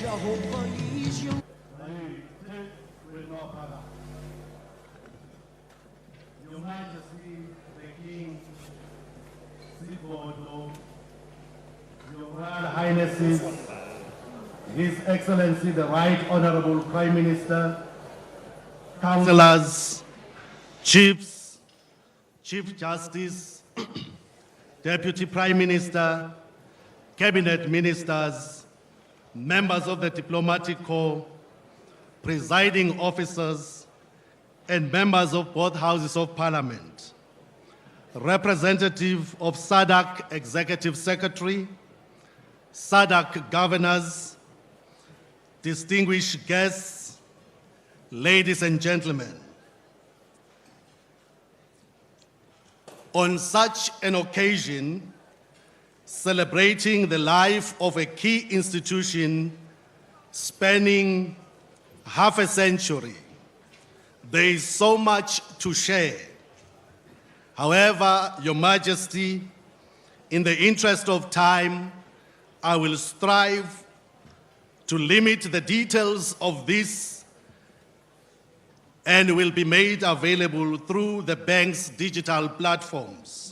Your Majesty, the King, Your Royal Highnesses, His Excellency the Right Honorable Prime Minister, Councillors, Chiefs, Chief Justice, Deputy Prime Minister, Cabinet Ministers, members of the Diplomatic Corps, presiding officers, and members of both Houses of Parliament, representative of SADC Executive Secretary, SADC governors, distinguished guests, ladies and gentlemen. On such an occasion, celebrating the life of a key institution spanning half a century, there is so much to share. However, Your Majesty, in the interest of time, I will strive to limit the details of this and will be made available through the bank's digital platforms.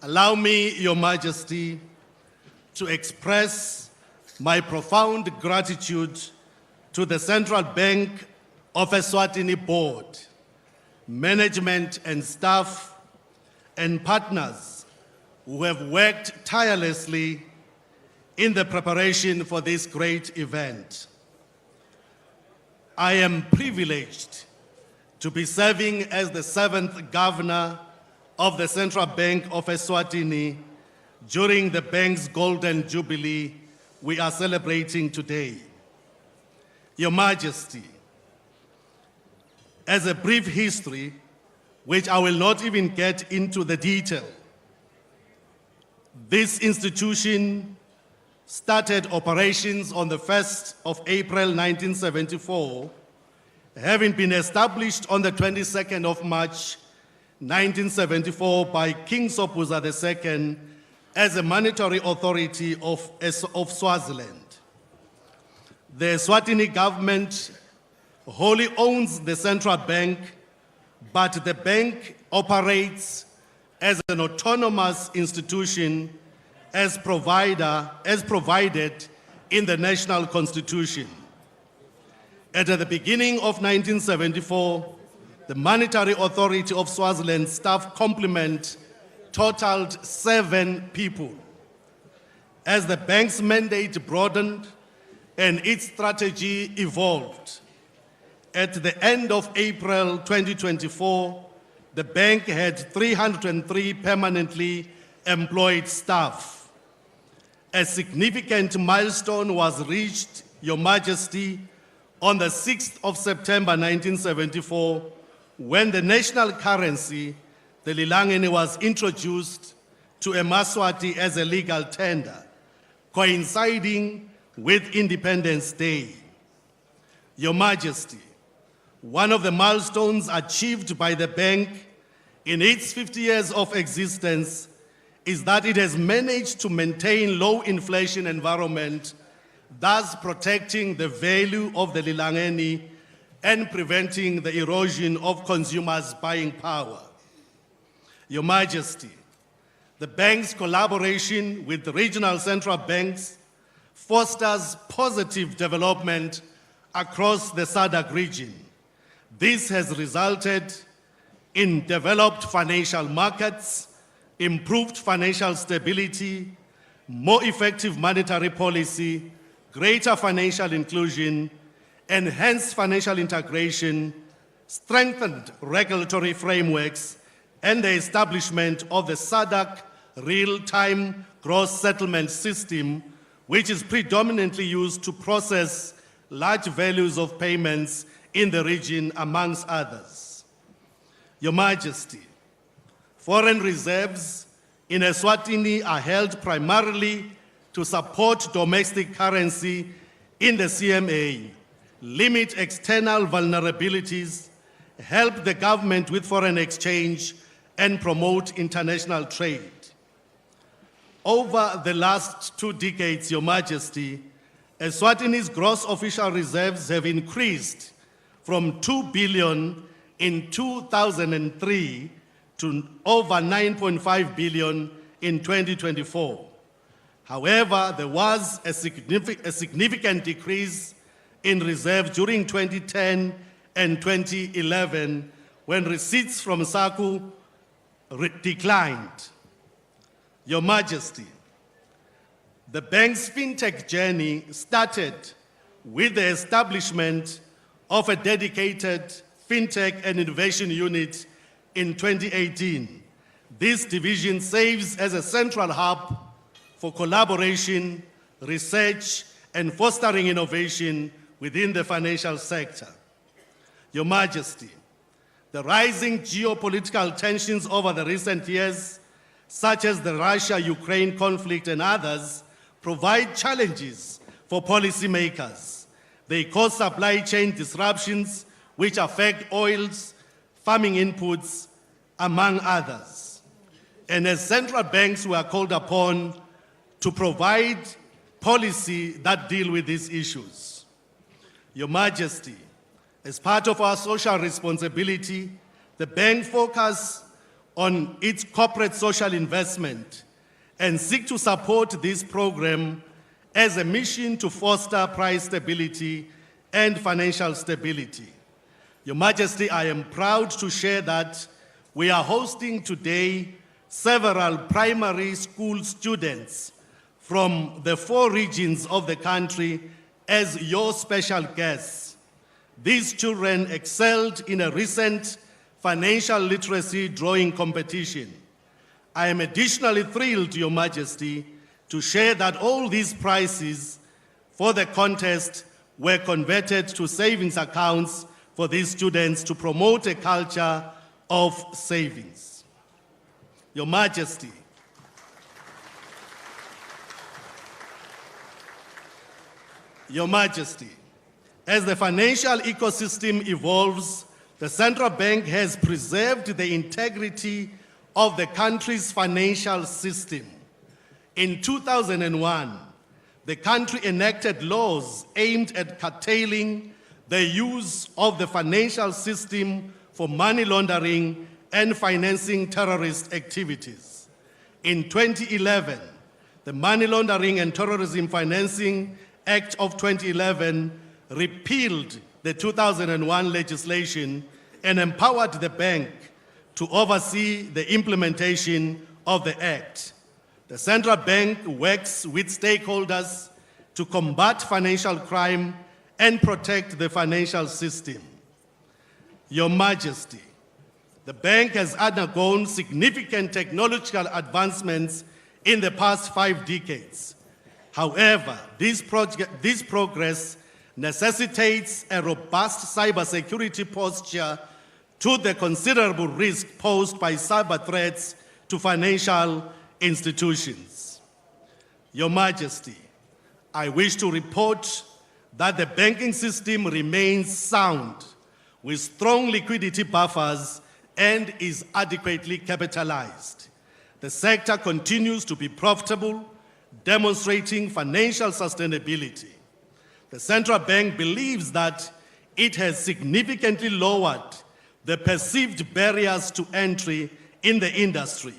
Allow me, Your Majesty, to express my profound gratitude to the Central Bank of Eswatini Board, management and staff, and partners who have worked tirelessly in the preparation for this great event. I am privileged to be serving as the 7th Governor of the Central Bank of Eswatini during the bank's Golden Jubilee we are celebrating today. Your Majesty, as a brief history, which I will not even get into the detail, this institution started operations on the 1st of April 1974, having been established on the 22nd of March 1974 by King Sobhuza II as a monetary authority of Swaziland. The Eswatini government wholly owns the central bank, but the bank operates as an autonomous institution as provided in the national constitution. At the beginning of 1974, the Monetary Authority of Swaziland staff complement totaled 7 people. As the bank's mandate broadened and its strategy evolved, at the end of April 2024, the bank had 303 permanently employed staff. A significant milestone was reached, Your Majesty, on the 6th of September 1974, when the national currency, the Lilangeni, was introduced to eMaswati as a legal tender, coinciding with Independence Day. Your Majesty, one of the milestones achieved by the bank in its 50 years of existence is that it has managed to maintain low inflation environment, thus protecting the value of the Lilangeni and preventing the erosion of consumers' buying power. Your Majesty, the bank's collaboration with the regional central banks fosters positive development across the SADC region. This has resulted in developed financial markets, improved financial stability, more effective monetary policy, greater financial inclusion, enhanced financial integration, strengthened regulatory frameworks, and the establishment of the SADC real-time gross settlement system, which is predominantly used to process large values of payments in the region, amongst others. Your Majesty, foreign reserves in Eswatini are held primarily to support domestic currency in the CMA, limit external vulnerabilities, help the government with foreign exchange, and promote international trade. Over the last 2 decades, Your Majesty, Eswatini's gross official reserves have increased from 2 billion in 2003 to over 9.5 billion in 2024. However, there was a significant decrease in reserves during 2010 and 2011 when receipts from SACU declined. Your Majesty, the bank's fintech journey started with the establishment of a dedicated fintech and innovation unit in 2018. This division serves as a central hub for collaboration, research, and fostering innovation within the financial sector. Your Majesty, the rising geopolitical tensions over the recent years, such as the Russia-Ukraine conflict and others, provide challenges for policymakers. They cause supply chain disruptions which affect oils, farming inputs, among others. And as central banks, we are called upon to provide policy that deal with these issues. Your Majesty, as part of our social responsibility, the bank focuses on its corporate social investment and seek to support this program as a mission to foster price stability and financial stability. Your Majesty, I am proud to share that we are hosting today several primary school students from the 4 regions of the country as your special guests. These children excelled in a recent financial literacy drawing competition. I am additionally thrilled, Your Majesty, to share that all these prizes for the contest were converted to savings accounts for these students to promote a culture of savings. Your Majesty, Your Majesty, as the financial ecosystem evolves, the central bank has preserved the integrity of the country's financial system. In 2001, the country enacted laws aimed at curtailing the use of the financial system for money laundering and financing terrorist activities. In 2011, the Money Laundering and Terrorism Financing Act of 2011 repealed the 2001 legislation and empowered the bank to oversee the implementation of the Act. The central bank works with stakeholders to combat financial crime and protect the financial system. Your Majesty, the bank has undergone significant technological advancements in the past 5 decades. However, this progress necessitates a robust cybersecurity posture to the considerable risk posed by cyber threats to financial institutions. Your Majesty, I wish to report that the banking system remains sound with strong liquidity buffers and is adequately capitalized. The sector continues to be profitable, demonstrating financial sustainability. The central bank believes that it has significantly lowered the perceived barriers to entry in the industry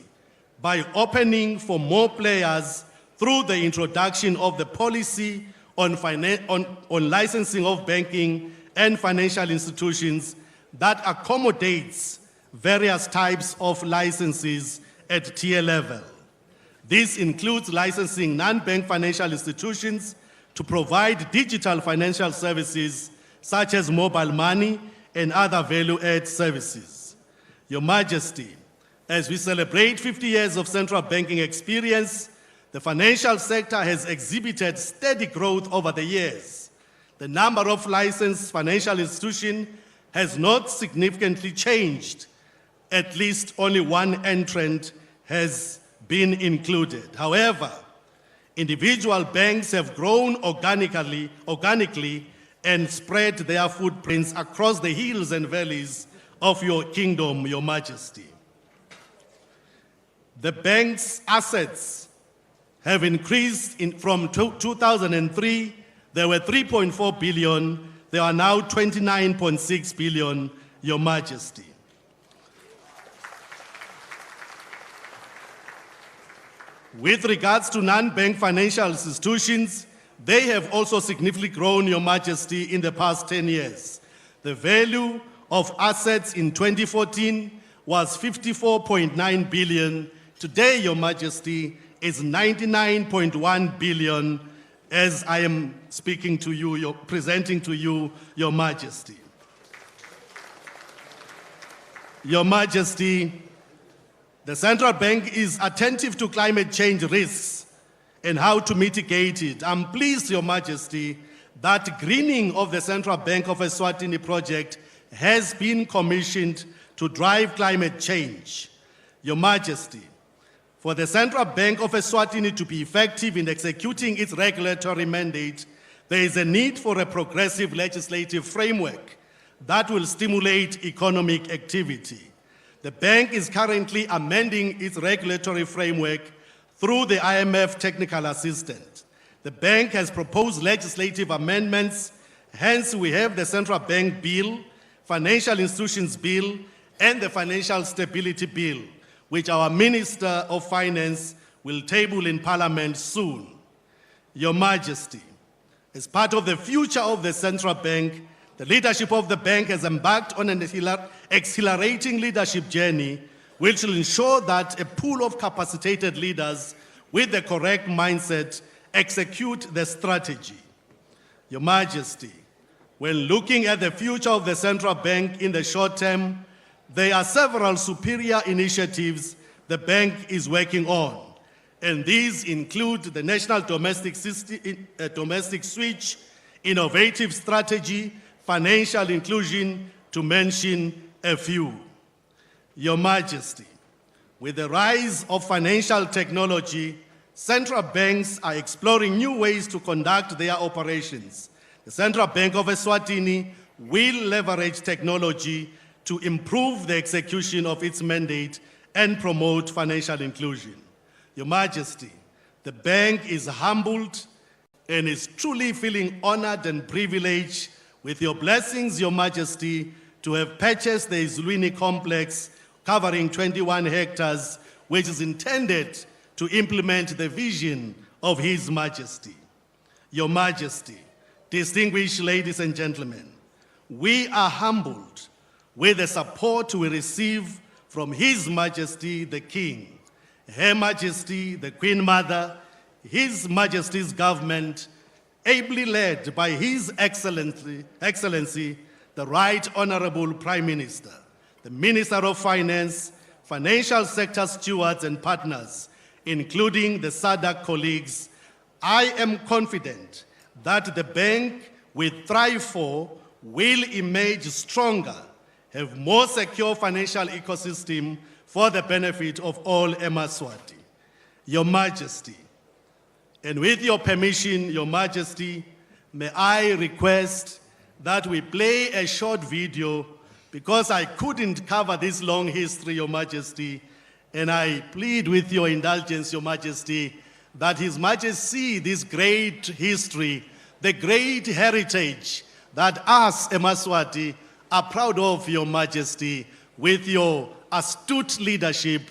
by opening for more players through the introduction of the policy on licensing of banking and financial institutions that accommodates various types of licenses at tier level. This includes licensing non-bank financial institutions to provide digital financial services such as mobile money and other value-add services. Your Majesty, as we celebrate 50 years of central banking experience, the financial sector has exhibited steady growth over the years. The number of licensed financial institutions has not significantly changed. At least only one entrant has been included. However, individual banks have grown organically and spread their footprints across the hills and valleys of your kingdom, Your Majesty. The bank's assets have increased from 2003 There were 3.4 billion. There are now 29.6 billion, Your Majesty. With regards to non-bank financial institutions, they have also significantly grown, Your Majesty, in the past 10 years. The value of assets in 2014 was 54.9 billion. Today, Your Majesty, is 99.1 billion as I am speaking to you, presenting to you, Your Majesty. Your Majesty, the central bank is attentive to climate change risks and how to mitigate it. I'm pleased, Your Majesty, that greening of the Central Bank of Eswatini project has been commissioned to drive climate change. Your Majesty, for the Central Bank of Eswatini to be effective in executing its regulatory mandate, there is a need for a progressive legislative framework that will stimulate economic activity. The bank is currently amending its regulatory framework through the IMF technical assistant. The bank has proposed legislative amendments, hence we have the Central Bank Bill, Financial Institutions Bill, and the Financial Stability Bill, which our Minister of Finance will table in Parliament soon. Your Majesty, as part of the future of the Central Bank, the leadership of the bank has embarked on an exhilarating leadership journey, which will ensure that a pool of capacitated leaders with the correct mindset execute the strategy. Your Majesty, when looking at the future of the Central Bank in the short term, there are several superior initiatives the bank is working on, and these include the National Domestic Switch, innovative strategy, financial inclusion, to mention a few. Your Majesty, with the rise of financial technology, central banks are exploring new ways to conduct their operations. The Central Bank of Eswatini will leverage technology to improve the execution of its mandate and promote financial inclusion. Your Majesty, the bank is humbled and is truly feeling honored and privileged with your blessings, Your Majesty, to have purchased the Izulwini complex covering 21 hectares, which is intended to implement the vision of His Majesty. Your Majesty, distinguished ladies and gentlemen, we are humbled with the support we receive from His Majesty the King, Her Majesty the Queen Mother, His Majesty's government, ably led by His Excellency, the Right Honorable Prime Minister, the Minister of Finance, financial sector stewards and partners, including the SADC colleagues. I am confident that the bank we thrive for will emerge stronger, have more secure financial ecosystem for the benefit of all Emaswati. Your Majesty, and with your permission, Your Majesty, may I request that we play a short video because I couldn't cover this long history, Your Majesty, and I plead with your indulgence, Your Majesty, that His Majesty see this great history, the great heritage that us, Emaswati, are proud of, Your Majesty, with your astute leadership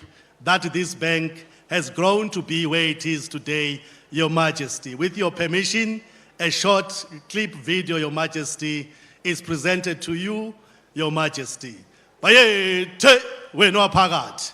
that this bank has grown to be where it is today, Your Majesty. With your permission, a short clip video, Your Majesty, is presented to you, Your Majesty. Bayethe wena phakathi.